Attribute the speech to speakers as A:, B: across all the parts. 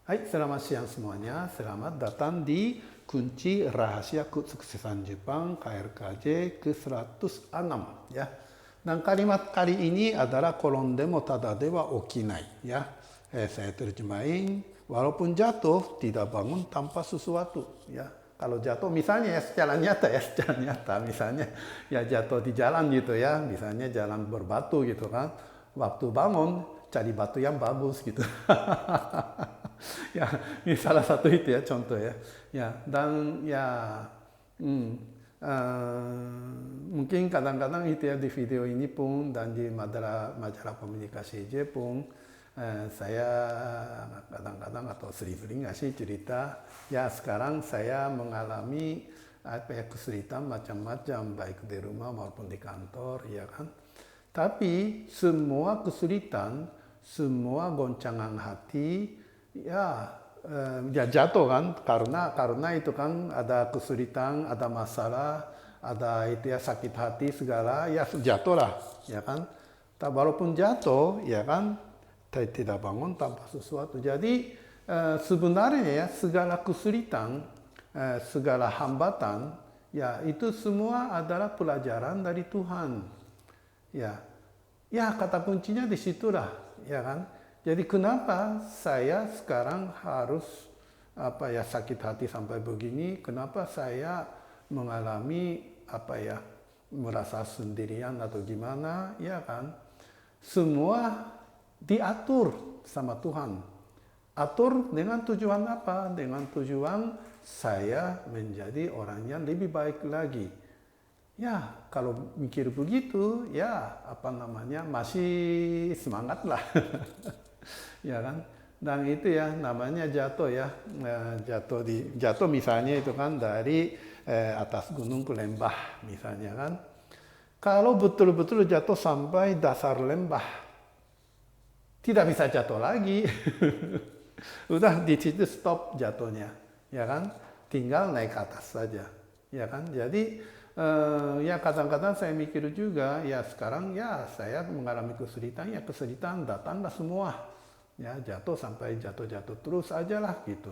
A: Hai, selamat siang semuanya. Selamat datang di Kunci Rahasia Kesuksesan Jepang KRKJ ke-106 ya. Dan kalimat kali ini adalah "Korondé mo tada de wa okinai" ya. Saya terjemahin, walaupun jatuh tidak bangun tanpa sesuatu ya. Kalau jatuh misalnya ya secara nyata misalnya ya jatuh di jalan gitu ya, misalnya jalan berbatu gitu kan. Waktu bangun cari batu yang bagus gitu. Ya, ini salah satu itu ya contoh ya. Ya, dan ya hmm, mungkin kadang-kadang itu ya di video ini pun dan di majalah komunikasi Jepang saya kadang-kadang atau sering-sering ngasih cerita ya sekarang saya mengalami apa ya kesulitan macam-macam baik di rumah maupun di kantor ya kan. Tapi semua kesulitan, semua goncangan hati ya ya jatuh kan karena itu kan ada kesulitan, ada masalah, ada itu ya sakit hati segala ya jatuh lah ya kan. Walaupun jatuh ya kan tidak bangun tanpa sesuatu. Jadi sebenarnya ya segala kesulitan, segala hambatan ya itu semua adalah pelajaran dari Tuhan. Ya, ya kata kuncinya di situlah, ya kan? Jadi kenapa saya sekarang harus apa ya sakit hati sampai begini? Kenapa saya mengalami apa ya merasa sendirian atau gimana? Ya kan? Semua diatur sama Tuhan. Atur dengan tujuan apa? Dengan tujuan saya menjadi orang yang lebih baik lagi. Ya, kalau mikir begitu, ya apa namanya masih semangat lah, ya kan? Dan itu ya namanya jatuh ya, jatuh misalnya itu kan dari atas gunung ke lembah misalnya kan. Kalau betul-betul jatuh sampai dasar lembah, tidak bisa jatuh lagi. Udah di situ stop jatuhnya, ya kan? Tinggal naik ke atas saja, ya kan? Jadi ya kadang-kadang saya mikir juga, ya sekarang ya saya mengalami kesulitan, ya kesulitan datanglah semua, ya jatuh sampai jatuh-jatuh terus aja lah gitu,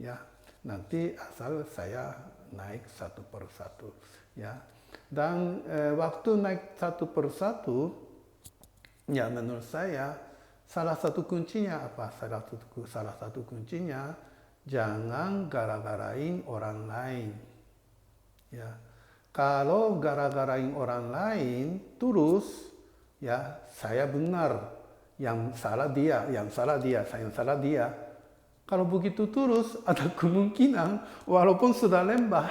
A: ya nanti asal saya naik satu persatu, ya dan waktu naik satu persatu, ya menurut saya salah satu kuncinya apa? Salah satu kuncinya jangan gara-garain orang lain, ya. Kalau gara-garain orang lain terus, ya saya benar, yang salah dia, saya yang salah dia. Kalau begitu terus ada kemungkinan walaupun sudah lembah,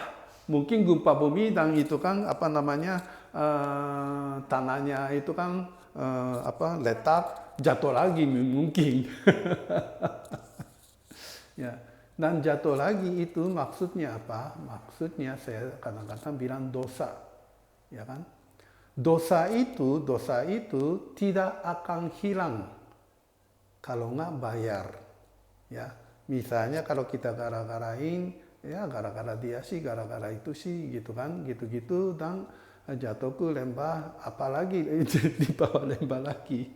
A: mungkin gempa bumi dan itu kan apa namanya tanahnya itu kan apa letak jatuh lagi mungkin. Ya. Dan jatuh lagi itu maksudnya apa? Maksudnya saya kadang-kadang bilang dosa, ya kan? Dosa itu tidak akan hilang kalau nggak bayar, ya. Misalnya kalau kita gara-garain, ya gara-gara dia sih, gara-gara itu sih, gitu kan, gitu-gitu dan jatuh ke lembah, apalagi di bawah lembah lagi,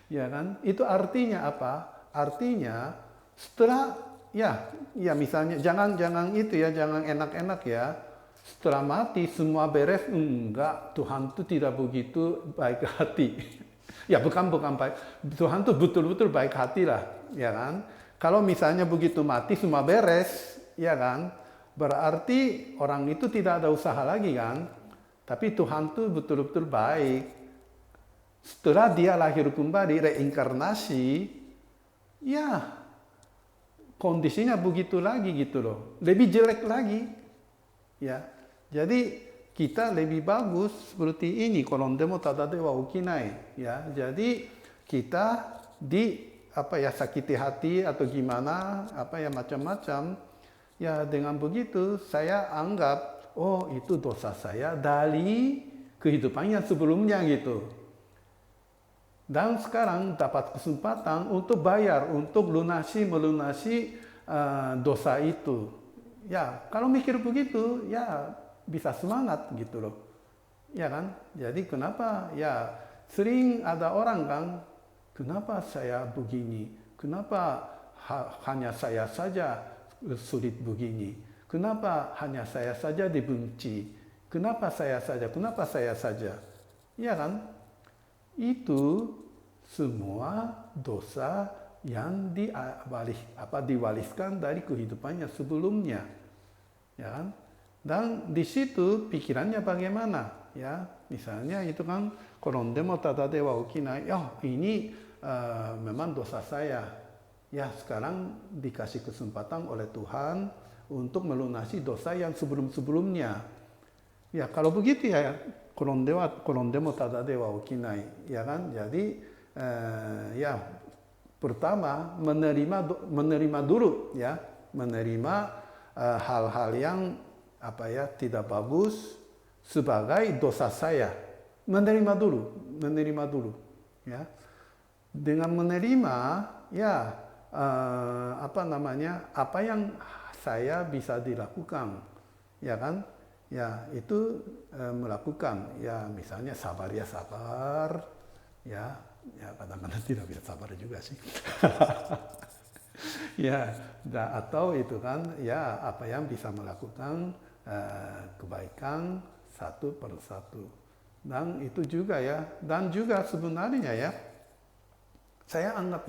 A: ya kan? Itu artinya apa? Artinya setelah ya misalnya jangan itu ya, jangan enak-enak ya. Setelah mati semua beres, enggak, Tuhan tuh tidak begitu baik hati. Ya bukan baik, Tuhan tuh betul-betul baik hati lah, ya kan. Kalau misalnya begitu mati semua beres, ya kan, berarti orang itu tidak ada usaha lagi kan. Tapi Tuhan tuh betul-betul baik. Setelah dia lahir kembali, reinkarnasi, ya kondisinya begitu lagi gitu loh, lebih jelek lagi, ya. Jadi kita lebih bagus seperti ini, korondé mo tada de wa okinai, ya. Jadi kita di apa ya sakiti hati atau gimana apa ya macam-macam, ya dengan begitu saya anggap oh itu dosa saya dari kehidupan yang sebelumnya gitu. Dan sekarang dapat kesempatan untuk bayar, untuk melunasi dosa itu. Ya, kalau mikir begitu, ya bisa semangat gitu loh. Ya kan? Jadi kenapa? Ya sering ada orang kan, kenapa saya begini? Kenapa hanya saya saja sulit begini? Kenapa hanya saya saja dibenci? Kenapa saya saja? Kenapa saya saja? Ya kan? Itu semua dosa yang diwariskan dari kehidupannya sebelumnya, ya kan? Dan di situ pikirannya bagaimana, ya? Misalnya itu kan korondemo tada de wa okinai, ya ini memang dosa saya, ya sekarang dikasih kesempatan oleh Tuhan untuk melunasi dosa yang sebelum-sebelumnya. Ya kalau begitu ya korondemo tada de wa okinai, ya kan? Jadi ya pertama menerima dulu, ya, menerima hal-hal yang tidak bagus sebagai dosa saya. Menerima dulu, ya. Dengan menerima, ya apa yang saya bisa dilakukan, ya kan? Ya itu melakukan, ya misalnya sabar, ya kadang-kadang tidak bisa sabar juga sih. Ya, atau itu kan, ya apa yang bisa melakukan kebaikan satu persatu. Dan itu juga ya, dan juga sebenarnya ya, saya anggap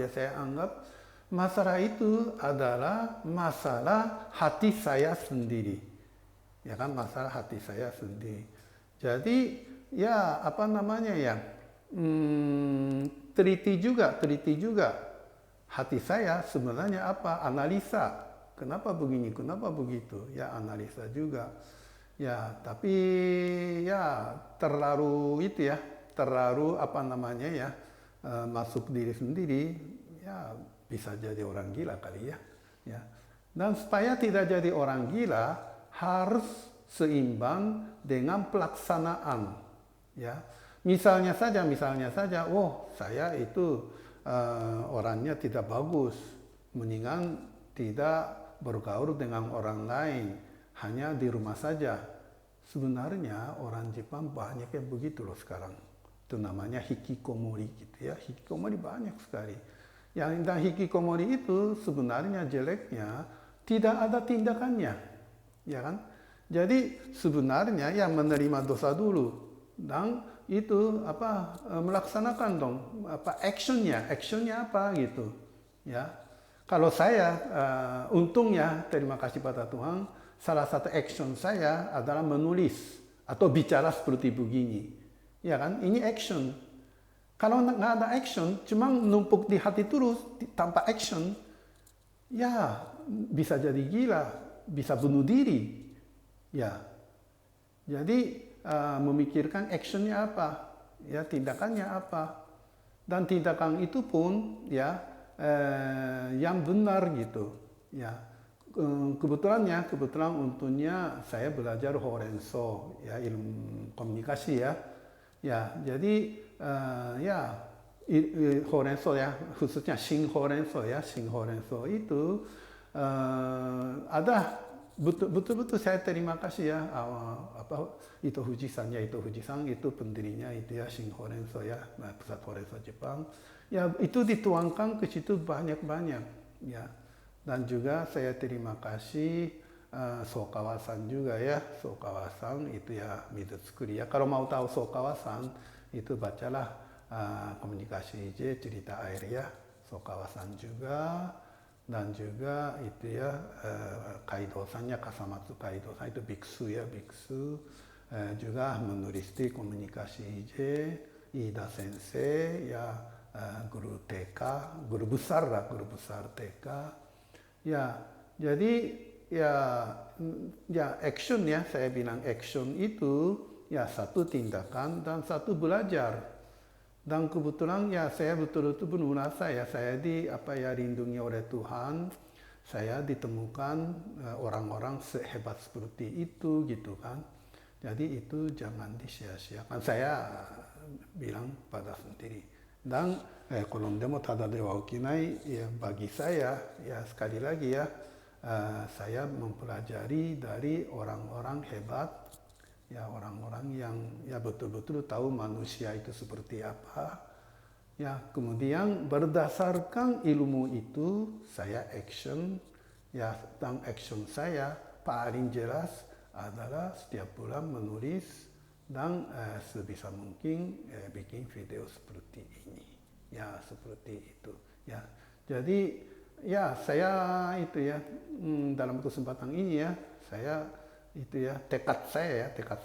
A: masalah itu adalah masalah hati saya sendiri. Ya kan, masalah hati saya sendiri. Jadi ya teliti juga hati saya sebenarnya apa, analisa kenapa begini, kenapa begitu, ya analisa juga, ya tapi ya terlalu masuk diri sendiri, ya bisa jadi orang gila kali ya, ya. Dan supaya tidak jadi orang gila harus seimbang dengan pelaksanaan, ya. Misalnya saja, saya itu orangnya tidak bagus, mendingan tidak bergaul dengan orang lain, hanya di rumah saja. Sebenarnya orang Jepang banyak yang begitu loh sekarang. Itu namanya hikikomori gitu ya. Hikikomori banyak sekali. Dan hikikomori itu sebenarnya jeleknya tidak ada tindakannya, ya kan? Jadi sebenarnya ya menerima dosa dulu dan itu melaksanakan dong actionnya apa gitu, ya. Kalau saya untungnya terima kasih pada Tuhan, salah satu action saya adalah menulis atau bicara seperti begini, ya kan, ini action. Kalau nggak ada action, cuma numpuk di hati terus tanpa action, ya bisa jadi gila, bisa bunuh diri, ya. Jadi memikirkan actionnya apa, ya tindakannya apa, dan tindakan itu pun ya yang benar gitu, ya. Kebetulan untungnya saya belajar Horenso, ya ilmu komunikasi ya, ya jadi Horenso ya, khususnya Shin Horenso itu ada betul-betul saya terima kasih ya, Ito Fujisan itu pendirinya itu ya, Shin Horenso ya, pusat Horenso Jepang. Ya itu dituangkan ke situ banyak-banyak ya. Dan juga saya terima kasih Sokawa-san juga ya. Sokawa-san itu ya Midetsukuri ya. Kalau mau tahu Sokawa-san itu bacalah komunikasi J cerita air ya. Sokawa-san juga. Dan juga itu ya Kaido-sannya, Kasamatsu Kaido-san itu biksu ya, biksu. Juga menulis di komunikasi J, Ida Sensei ya, guru TK, guru besar TK. Ya, jadi ya action ya, saya bilang action itu ya satu tindakan dan satu belajar. Dan kebetulan ya saya betul-betul merasa ya saya dilindungi oleh Tuhan, saya ditemukan orang-orang sehebat seperti itu gitu kan. Jadi itu jangan disia-siakan, saya bilang pada sendiri. Dan korondemo tada de wa okinai ya, bagi saya ya sekali lagi ya, saya mempelajari dari orang-orang hebat. Ya orang-orang yang ya betul-betul tahu manusia itu seperti apa, Ya, kemudian berdasarkan ilmu itu saya action, ya, dan action saya paling jelas adalah setiap bulan menulis dan sebisa mungkin bikin video seperti ini. Ya, seperti itu. Ya, jadi ya saya itu ya dalam kesempatan ini ya saya itu ya tekad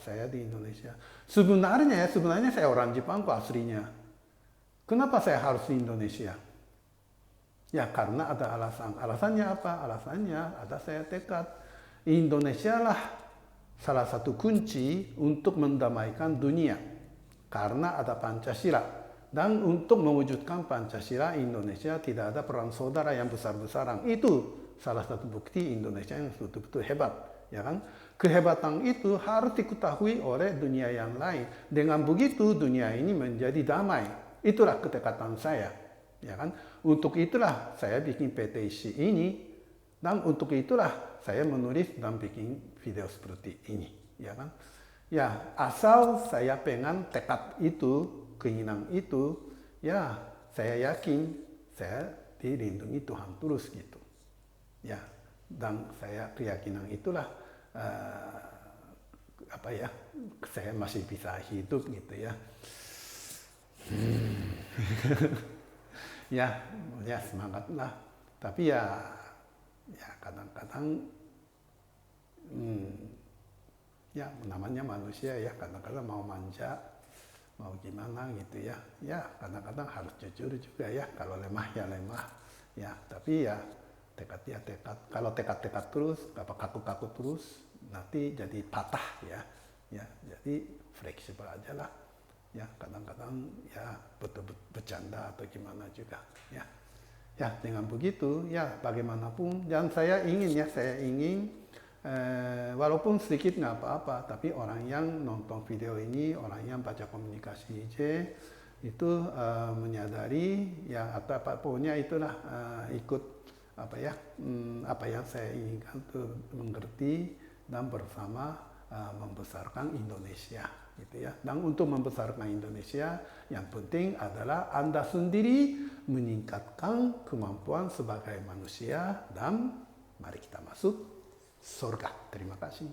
A: saya di Indonesia. Sebenarnya saya orang Jepang kok aslinya. Kenapa saya harus di Indonesia? Ya karena ada alasan. Alasannya apa? Alasannya ada saya tekad. Indonesia lah salah satu kunci untuk mendamaikan dunia. Karena ada Pancasila. Dan untuk mewujudkan Pancasila, Indonesia tidak ada perang saudara yang besar-besaran. Itu salah satu bukti Indonesia yang betul-betul hebat. Ya kan? Kehebatan itu harus diketahui oleh dunia yang lain. Dengan begitu dunia ini menjadi damai. Itulah ketekatan saya, ya kan? Untuk itulah saya bikin petisi ini, dan untuk itulah saya menulis dan bikin video seperti ini, ya kan? Ya, asal saya pengen tekad itu, keinginan itu, ya saya yakin saya dilindungi Tuhan terus gitu, ya. Dan saya keyakinan itulah saya masih bisa hidup gitu ya. Ya semangatlah. Tapi ya kadang-kadang ya namanya manusia ya kadang-kadang mau manja, mau gimana gitu ya. Ya kadang-kadang harus jujur juga ya. Kalau lemah ya lemah. Ya tapi ya tekad. Kalau tekad terus, kaku-kaku terus, nanti jadi patah ya. Ya jadi fleksibel aja lah. Ya kadang-kadang ya betul-betul bercanda atau gimana juga ya dengan begitu ya bagaimanapun dan saya ingin walaupun sedikit nggak apa-apa tapi orang yang nonton video ini orang yang baca komunikasi IJ itu menyadari ya atau apapun itulah ikut apa yang saya inginkan tuh mengerti dan bersama membesarkan Indonesia gitu ya. Dan untuk membesarkan Indonesia yang penting adalah Anda sendiri meningkatkan kemampuan sebagai manusia dan mari kita masuk surga. Terima kasih.